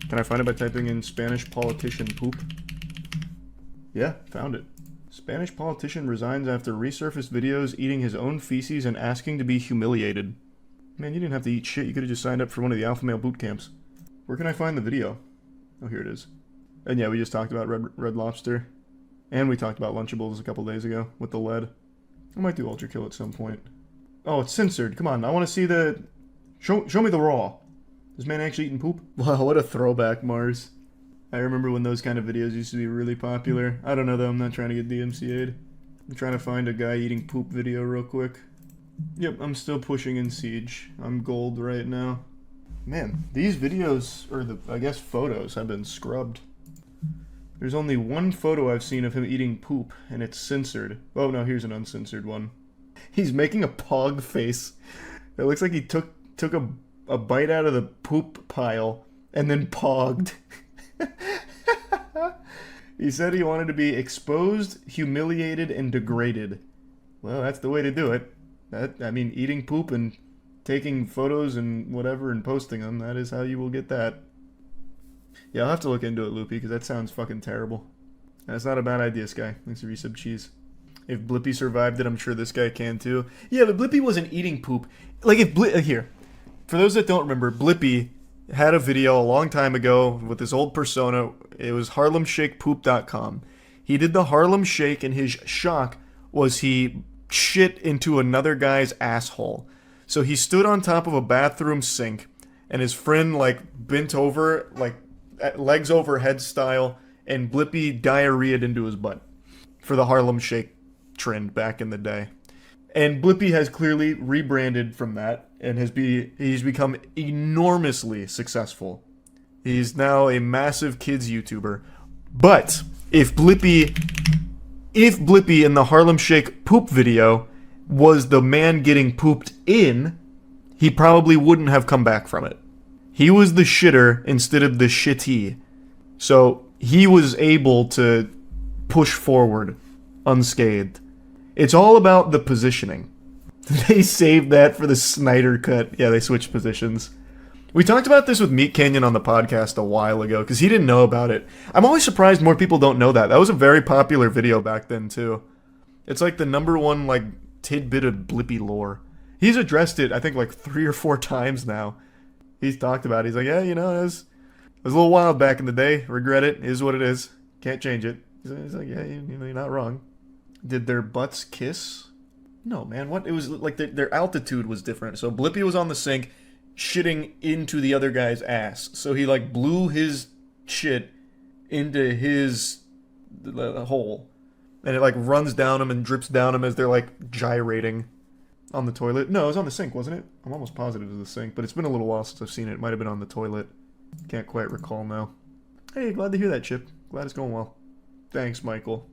Can I find it by typing in Spanish politician poop? Yeah, found it. Spanish politician resigns after resurfaced videos eating his own feces and asking to be humiliated. Man, you didn't have to eat shit. You could have just signed up for one of the alpha male boot camps. Where can I find the video? Oh, here it is. And yeah, we just talked about Red Lobster. And we talked about Lunchables a couple days ago with the lead. I might do Ultra Kill at some point. Oh, it's censored. Come on, I want to see the... Show me the raw. This man actually eating poop? Wow, what a throwback, Mars. I remember when those kind of videos used to be really popular. I don't know though, I'm not trying to get DMCA'd. I'm trying to find a guy eating poop video real quick. Yep, I'm still pushing in Siege. I'm gold right now. Man, these videos, or I guess photos, have been scrubbed. There's only one photo I've seen of him eating poop, and it's censored. Oh no, here's an uncensored one. He's making a pog face. It looks like he took a bite out of the poop pile, and then pogged. He said he wanted to be exposed, humiliated, and degraded. Well, that's the way to do it. I mean, eating poop and taking photos and whatever and posting them, that is how you will get that. Yeah, I'll have to look into it, Loopy, because that sounds fucking terrible. That's not a bad idea, Sky. Thanks for resub cheese. If Blippy survived it, I'm sure this guy can too. Yeah, but Blippy wasn't eating poop. Like, if here, for those that don't remember, Blippy had a video a long time ago with his old persona. It was HarlemShakePoop.com. He did the Harlem Shake, and his shock was he shit into another guy's asshole. So he stood on top of a bathroom sink, and his friend, like, bent over, like, legs over head style, and Blippy diarrheaed into his butt for the Harlem Shake trend back in the day. And Blippy has clearly rebranded from that, and he's become enormously successful. He's now a massive kids YouTuber. But if Blippy in the Harlem Shake poop video was the man getting pooped in, he probably wouldn't have come back from it. He was the shitter instead of the shitty. So he was able to push forward unscathed. It's all about the positioning. They saved that for the Snyder cut. Yeah, they switched positions. We talked about this with Meat Canyon on the podcast a while ago, because he didn't know about it. I'm always surprised more people don't know that. That was a very popular video back then, too. It's like the #1, like, tidbit of Blippy lore. He's addressed it, I think, like 3 or 4 times now. He's talked about it. He's like, yeah, you know, it was a little wild back in the day. Regret it. Is what it is. Can't change it. He's like, yeah, you're not wrong. Did their butts kiss? No, man. What? It was like their altitude was different. So Blippy was on the sink, shitting into the other guy's ass. So he, like, blew his shit into his hole. And it, like, runs down him and drips down him as they're, like, gyrating on the toilet. No, it was on the sink, wasn't it? I'm almost positive it was the sink, but it's been a little while since I've seen it. It might have been on the toilet. Can't quite recall now. Hey, glad to hear that, Chip. Glad it's going well. Thanks, Michael.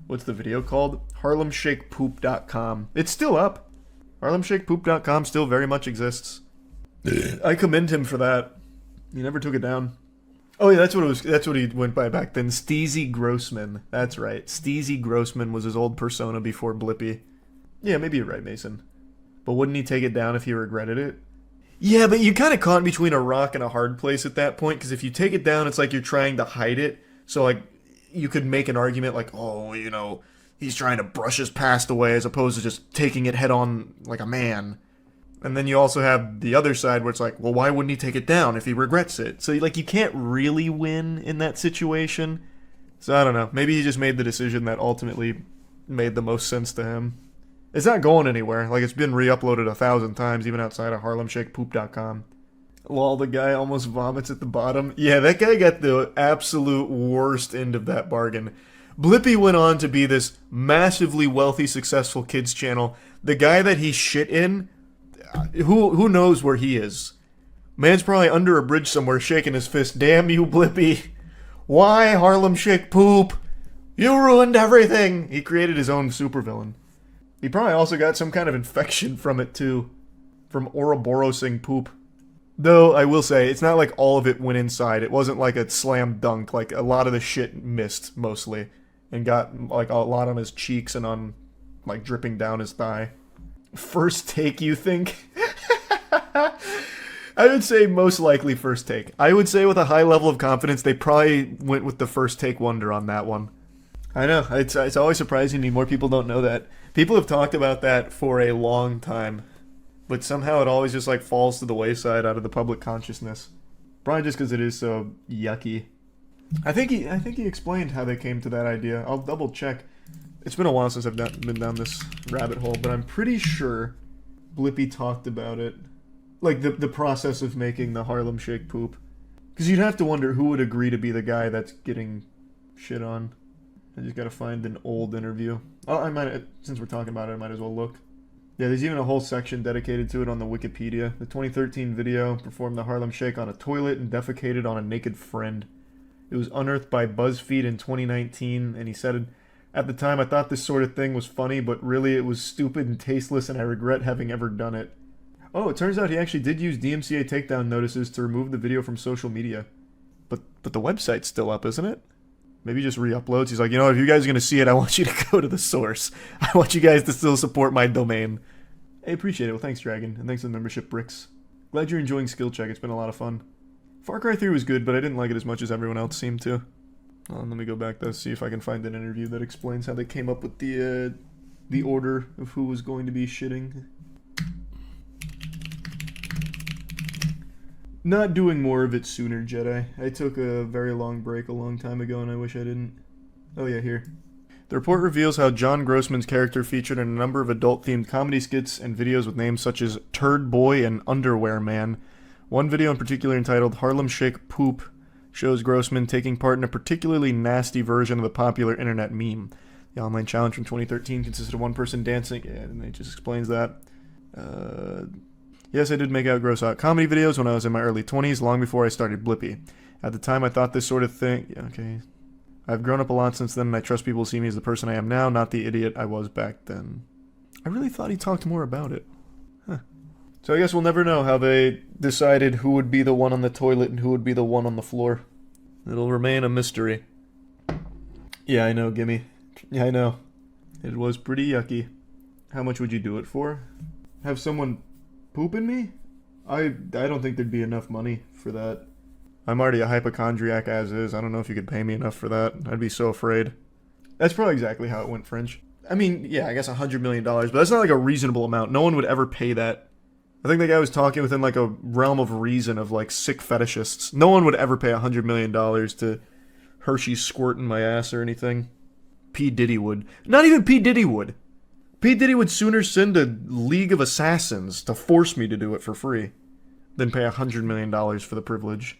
What's the video called? HarlemShakePoop.com. It's still up. HarlemShakePoop.com still very much exists. I commend him for that. He never took it down. Oh yeah, that's what it was. That's what he went by back then. Steezy Grossman. That's right. Steezy Grossman was his old persona before Blippy. Yeah, maybe you're right, Mason. But wouldn't he take it down if he regretted it? Yeah, but you kind of caught between a rock and a hard place at that point, because if you take it down, it's like you're trying to hide it. So, like, you could make an argument like, oh, you know, he's trying to brush his past away as opposed to just taking it head on like a man. And then you also have the other side where it's like, well, why wouldn't he take it down if he regrets it? So, like, you can't really win in that situation. So, I don't know. Maybe he just made the decision that ultimately made the most sense to him. It's not going anywhere. Like, it's been re-uploaded 1,000 times, even outside of HarlemShakePoop.com. Lol, the guy almost vomits at the bottom. Yeah, that guy got the absolute worst end of that bargain. Blippy went on to be this massively wealthy, successful kids channel. The guy that he shit in, who knows where he is? Man's probably under a bridge somewhere shaking his fist. Damn you, Blippy. Why Harlem Shake Poop? You ruined everything. He created his own supervillain. He probably also got some kind of infection from it, too. From Ouroborosing poop. Though, I will say, it's not like all of it went inside. It wasn't like a slam dunk. Like, a lot of the shit missed, mostly. And got, like, a lot on his cheeks and on, like, dripping down his thigh. First take, you think? I I would say most likely first take. I would say with a high level of confidence, they probably went with the first take wonder on that one. I know. It's always surprising to me more people don't know that. People have talked about that for a long time, but somehow it always just like falls to the wayside out of the public consciousness. Probably just because it is so yucky. I think he explained how they came to that idea. I'll double check. It's been a while since I've been down this rabbit hole, but I'm pretty sure Blippy talked about it. Like the process of making the Harlem Shake poop. Because you'd have to wonder who would agree to be the guy that's getting shit on. I just gotta find an old interview. Oh, since we're talking about it, I might as well look. Yeah, there's even a whole section dedicated to it on the Wikipedia. The 2013 video performed the Harlem Shake on a toilet and defecated on a naked friend. It was unearthed by BuzzFeed in 2019, and he said, "At the time, I thought this sort of thing was funny, but really it was stupid and tasteless, and I regret having ever done it." Oh, it turns out he actually did use DMCA takedown notices to remove the video from social media. But the website's still up, isn't it? Maybe he just re-uploads. He's like, you know, if you guys are going to see it, I want you to go to the source. I want you guys to still support my domain. Hey, appreciate it. Well, thanks, Dragon. And thanks for the membership, Bricks. Glad you're enjoying Skill Check. It's been a lot of fun. Far Cry 3 was good, but I didn't like it as much as everyone else seemed to. Let me go back, though, see if I can find an interview that explains how they came up with the order of who was going to be shitting. Not doing more of it sooner, Jedi. I took a very long break a long time ago, and I wish I didn't. Oh yeah, here. The report reveals how John Grossman's character featured in a number of adult-themed comedy skits and videos with names such as Turd Boy and Underwear Man. One video in particular entitled Harlem Shake Poop shows Grossman taking part in a particularly nasty version of the popular internet meme. The online challenge from 2013 consisted of one person dancing, yeah, and it just explains that. Yes, I did make out gross out comedy videos when I was in my early 20s, long before I started Blippy. At the time, I thought this sort of thing... Yeah, okay. I've grown up a lot since then, and I trust people see me as the person I am now, not the idiot I was back then. I really thought he talked more about it. Huh. So I guess we'll never know how they decided who would be the one on the toilet and who would be the one on the floor. It'll remain a mystery. Yeah, I know, Gimme. Yeah, I know. It was pretty yucky. How much would you do it for? Have someone... pooping me? I don't think there'd be enough money for that. I'm already a hypochondriac as is. I don't know if you could pay me enough for that. I'd be so afraid. That's probably exactly how it went, French. I mean, yeah, I guess $100 million, but that's not like a reasonable amount. No one would ever pay that. I think the guy was talking within like a realm of reason of like sick fetishists. No one would ever pay $100 million to Hershey squirt in my ass or anything. P. Diddy would. Not even P. Diddy would. P. Diddy would sooner send a League of Assassins to force me to do it for free than pay $100 million for the privilege.